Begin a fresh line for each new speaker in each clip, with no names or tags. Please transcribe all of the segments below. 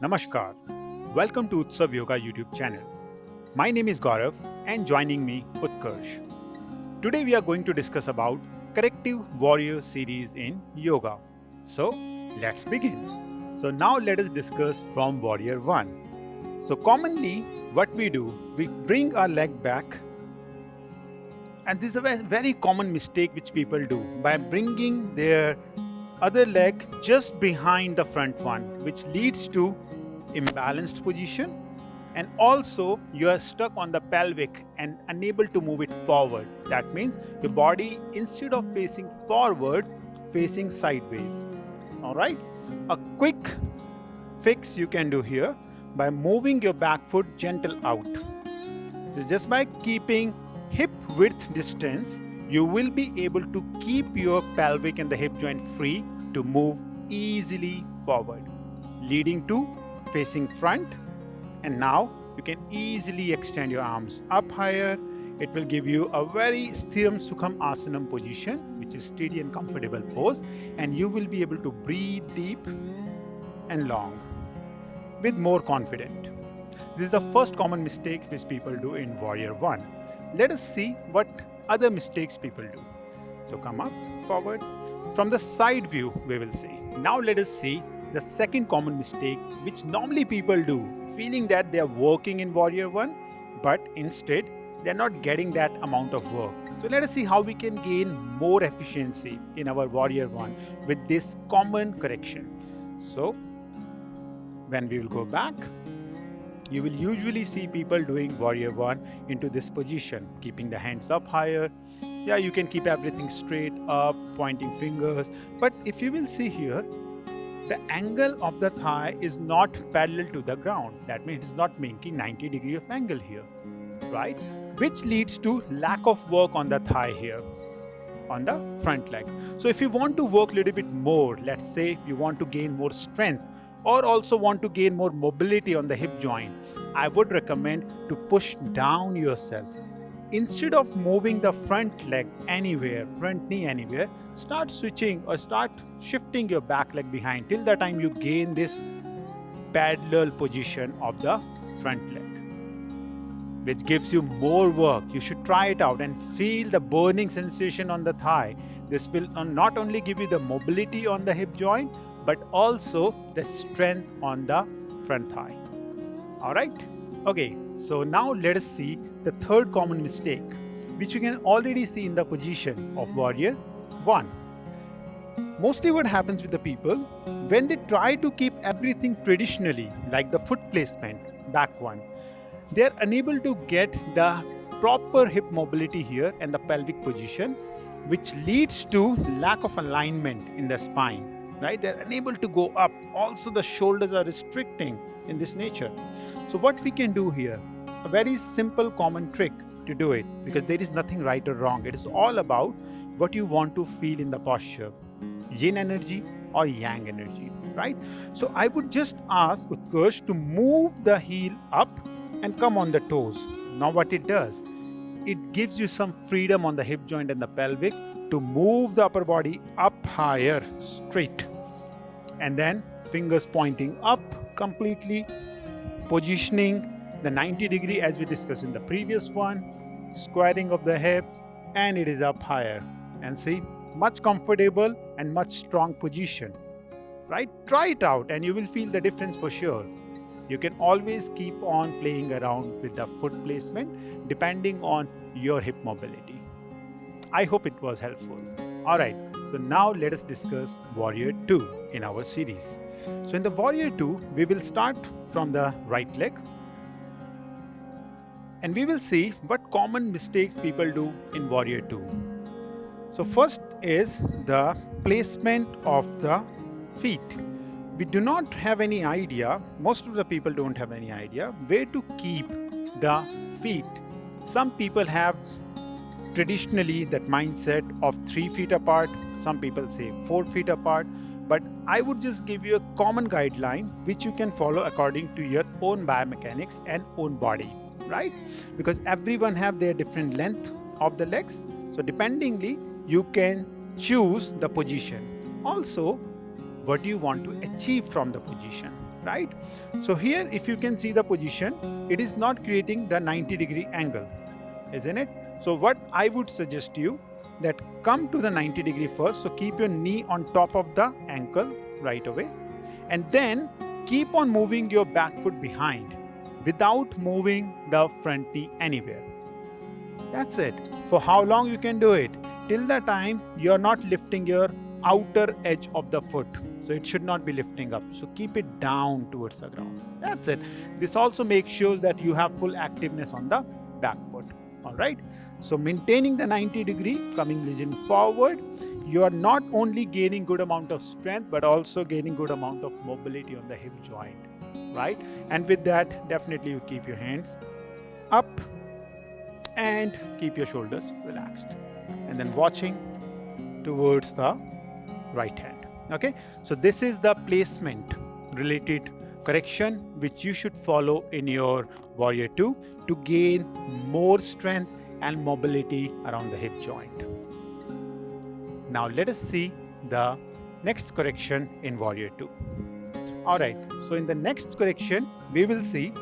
Namaskar. Welcome to Utsav Yoga YouTube channel. My name is Gaurav and joining me Utkarsh. Today we are going to discuss about Corrective Warrior series in yoga. So let's begin. So now let us discuss from Warrior 1. So commonly what we do, we bring our leg back, and this is a very common mistake which people do by bringing their other leg just behind the front one, which leads to imbalanced position, and also you are stuck on the pelvic and unable to move it forward. That means your body, instead of facing forward, facing sideways. All right, a quick fix you can do here by moving your back foot gentle out. So just by keeping hip width distance, you will be able to keep your pelvic and the hip joint free to move easily forward, leading to facing front. And now you can easily extend your arms up higher. It will give you a very Sthiram Sukham Asanam position, which is steady and comfortable pose, and you will be able to breathe deep and long with more confidence. This is the first common mistake which people do in Warrior 1. Let us see what other mistakes people do. So come up forward. From the side view we will see. Now let us see the second common mistake which normally people do, feeling that they are working in Warrior 1, but instead they are not getting that amount of work. So let us see how we can gain more efficiency in our Warrior 1 with this common correction. So when we will go back, you will usually see people doing Warrior 1 into this position, keeping the hands up higher. Yeah, you can keep everything straight up, pointing fingers. But if you will see here, the angle of the thigh is not parallel to the ground. That means it's not making 90 degree of angle here, right? Which leads to lack of work on the thigh here, on the front leg. So if you want to work a little bit more, let's say you want to gain more strength, or also want to gain more mobility on the hip joint, I would recommend to push down yourself. Instead of moving the front leg anywhere, front knee anywhere, start switching or start shifting your back leg behind till the time you gain this parallel position of the front leg, which gives you more work. You should try it out and feel the burning sensation on the thigh. This will not only give you the mobility on the hip joint, but also the strength on the front thigh. All right? Okay, so now let us see the third common mistake, which you can already see in the position of Warrior 1. Mostly what happens with the people, when they try to keep everything traditionally, like the foot placement, back one, they are unable to get the proper hip mobility here and the pelvic position, which leads to lack of alignment in the spine. Right? They're unable to go up. Also, the shoulders are restricting in this nature. So what we can do here, a very simple common trick to do it, because there is nothing right or wrong. It is all about what you want to feel in the posture, yin energy or yang energy, right? So I would just ask Utkarsh to move the heel up and come on the toes. Now what it does, it gives you some freedom on the hip joint and the pelvic to move the upper body up higher, straight, and then fingers pointing up completely, positioning the 90 degree as we discussed in the previous one, squaring of the hips, and it is up higher. And see, much comfortable and much strong position, right? Try it out and you will feel the difference for sure. You can always keep on playing around with the foot placement depending on your hip mobility. I hope it was helpful. Alright, so now let us discuss Warrior 2 in our series. So in the Warrior 2, we will start from the right leg and we will see what common mistakes people do in Warrior 2. So first is the placement of the feet. We do not have any idea, most of the people don't have any idea where to keep the feet. Some people have traditionally that mindset of 3 feet apart, some people say 4 feet apart, but I would just give you a common guideline which you can follow according to your own biomechanics and own body, right? Because everyone have their different length of the legs, so dependingly you can choose the position. Also, what do you want to achieve from the position, right? So here, if you can see the position, it is not creating the 90-degree angle, isn't it? So what I would suggest you, that come to the 90-degree first. So keep your knee on top of the ankle right away, and then keep on moving your back foot behind without moving the front knee anywhere. That's it. For how long you can do it? Till the time you're not lifting your outer edge of the foot. So it should not be lifting up. So keep it down towards the ground. That's it. This also makes sure that you have full activeness on the back foot. All right. So maintaining the 90-degree, coming lean forward, you are not only gaining good amount of strength, but also gaining good amount of mobility on the hip joint, right? And with that, definitely you keep your hands up and keep your shoulders relaxed, and then watching towards the right hand. Okay, so this is the placement related correction which you should follow in your Warrior 2 to gain more strength and mobility around the hip joint. Now let us see the next correction in Warrior 2. Alright, so in the next correction, we will see,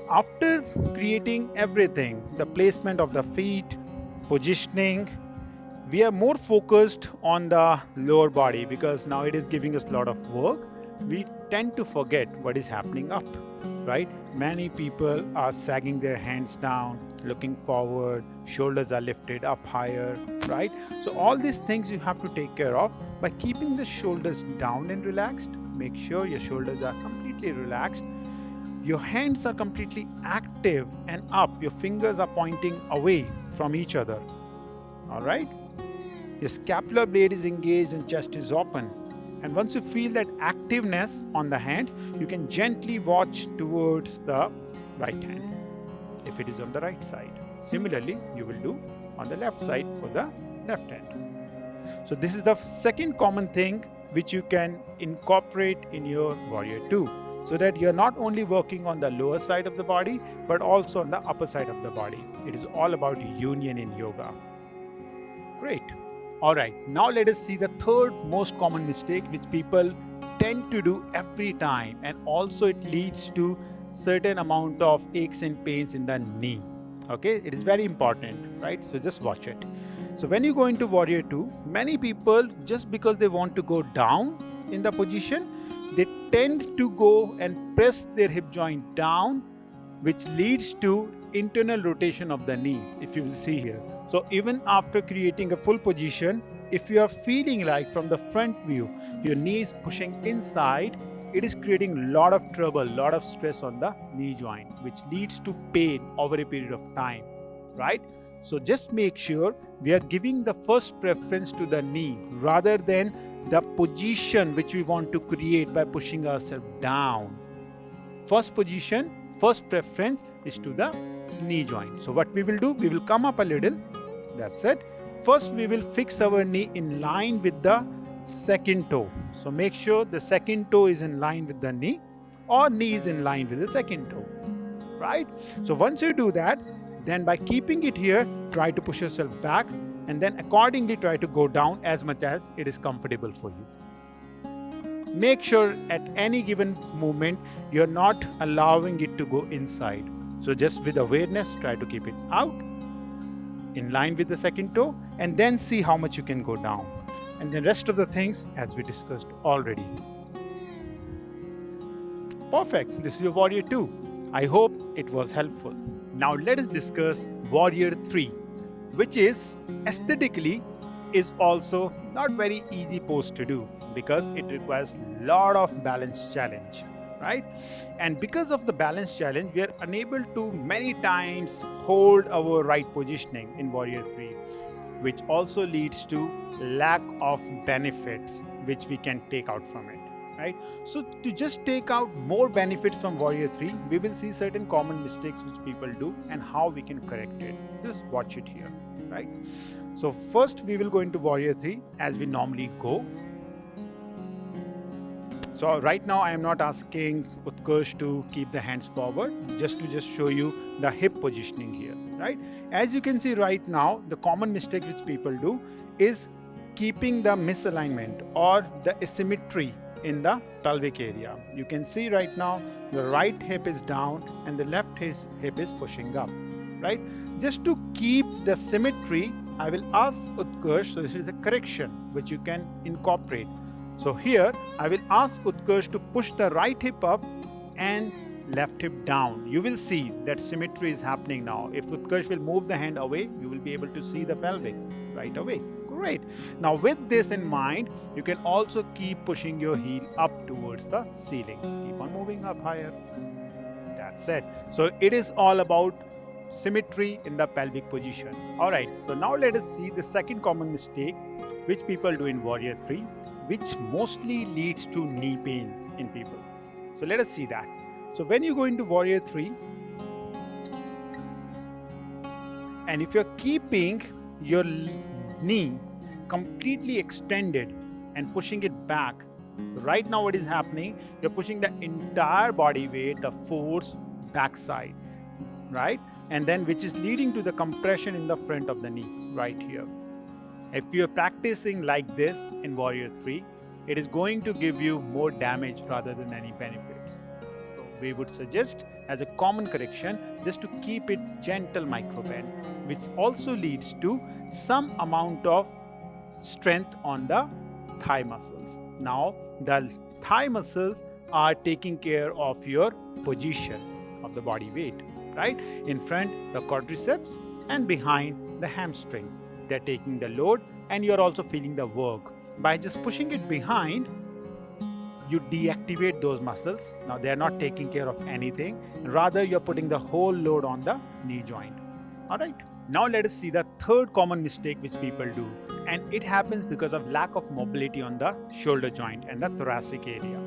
after creating everything, the placement of the feet, positioning, we are more focused on the lower body because now it is giving us a lot of work. We tend to forget what is happening up, right? Many people are sagging their hands down, looking forward, shoulders are lifted up higher, right? So all these things you have to take care of by keeping the shoulders down and relaxed. Make sure your shoulders are completely relaxed. Your hands are completely active and up. Your fingers are pointing away from each other. All right? Your scapular blade is engaged and chest is open. And once you feel that activeness on the hands, you can gently watch towards the right hand if it is on the right side. Similarly, you will do on the left side for the left hand. So this is the second common thing which you can incorporate in your Warrior 2, so that you're not only working on the lower side of the body, but also on the upper side of the body. It is all about union in yoga. Great. Alright, now let us see the third most common mistake which people tend to do every time, and also it leads to certain amount of aches and pains in the knee. Okay, it is very important, right? So just watch it. So when you go into Warrior 2, many people, just because they want to go down in the position, they tend to go and press their hip joint down, which leads to internal rotation of the knee, if you will see here. So even after creating a full position, if you are feeling like from the front view, your knee is pushing inside, it is creating a lot of trouble, lot of stress on the knee joint, which leads to pain over a period of time, right? So just make sure we are giving the first preference to the knee rather than the position which we want to create by pushing ourselves down. First position, first preference is to the knee joint. So what we will do, we will come up a little. That's it. First, we will fix our knee in line with the second toe. So make sure the second toe is in line with the knee, or knee is in line with the second toe, right? So once you do that, then by keeping it here, try to push yourself back, and then accordingly try to go down as much as it is comfortable for you. Make sure at any given movement, you're not allowing it to go inside. So just with awareness, try to keep it out, in line with the second toe, and then see how much you can go down. And the rest of the things as we discussed already. Perfect. This is your Warrior 2. I hope it was helpful. Now let us discuss Warrior 3, which is aesthetically is also not very easy pose to do because it requires a lot of balance challenge, right? And because of the balance challenge, we are unable to many times hold our right positioning in Warrior 3, which also leads to lack of benefits which we can take out from it, right? So to just take out more benefits from Warrior 3, we will see certain common mistakes which people do and how we can correct it. Just watch it here, right? So first we will go into Warrior 3 as we normally go. So right now I am not asking Utkarsh to keep the hands forward, just to show you the hip positioning here, right? As you can see right now, the common mistake which people do is keeping the misalignment or the asymmetry in the pelvic area. You can see right now the right hip is down and the left hip is pushing up, right? Just to keep the symmetry, I will ask Utkarsh, so this is a correction which you can incorporate. So here I will ask Utkarsh to push the right hip up and left hip down. You will see that symmetry is happening now. If Utkarsh will move the hand away, you will be able to see the pelvic right away. Great. Now with this in mind, you can also keep pushing your heel up towards the ceiling. Keep on moving up higher. That's it. So it is all about symmetry in the pelvic position. Alright, so now let us see the second common mistake which people do in Warrior 3, which mostly leads to knee pains in people. So let us see that. So when you go into Warrior 3, and if you're keeping your knee completely extended and pushing it back, right now what is happening, you're pushing the entire body weight, the force backside, right? And then which is leading to the compression in the front of the knee right here. If you're practicing like this in Warrior 3, it is going to give you more damage rather than any benefits. So we would suggest as a common correction just to keep it gentle micro bend, which also leads to some amount of strength on the thigh muscles. Now the thigh muscles are taking care of your position of the body weight, right? In front the quadriceps and behind the hamstrings. They're taking the load and you're also feeling the work. By just pushing it behind, you deactivate those muscles. Now they're not taking care of anything. Rather you're putting the whole load on the knee joint. Alright. Now let us see the third common mistake which people do, and it happens because of lack of mobility on the shoulder joint and the thoracic area.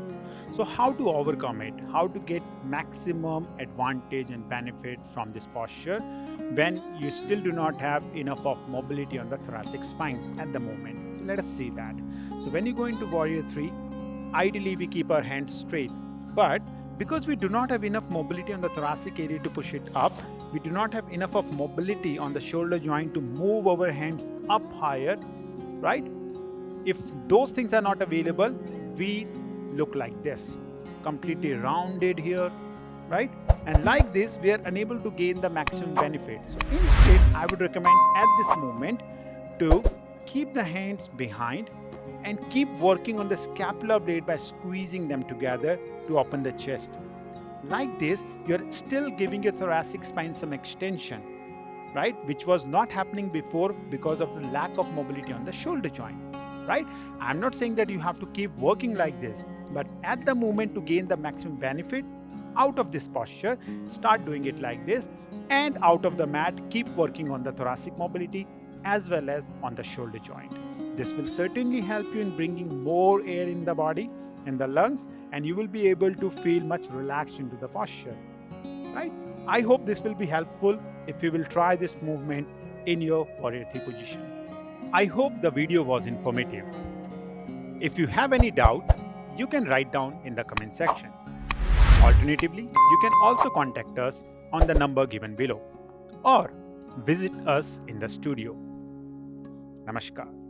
So how to overcome it? How to get maximum advantage and benefit from this posture when you still do not have enough of mobility on the thoracic spine at the moment? So let us see that. So when you go into Warrior 3, ideally we keep our hands straight, but because we do not have enough mobility on the thoracic area to push it up, we do not have enough of mobility on the shoulder joint to move our hands up higher, right? If those things are not available, we look like this, completely rounded here, right? And like this, we are unable to gain the maximum benefit. So instead, I would recommend at this moment to keep the hands behind and keep working on the scapular blade by squeezing them together to open the chest. Like this, you're still giving your thoracic spine some extension, right? Which was not happening before because of the lack of mobility on the shoulder joint, right? I'm not saying that you have to keep working like this, but at the moment to gain the maximum benefit out of this posture, start doing it like this, and out of the mat, keep working on the thoracic mobility as well as on the shoulder joint. This will certainly help you in bringing more air in the body and the lungs, and you will be able to feel much relaxed into the posture, right? I hope this will be helpful if you will try this movement in your Warrior 3 position. I hope the video was informative. If you have any doubt, you can write down in the comment section. Alternatively, you can also contact us on the number given below or visit us in the studio. Namaskar.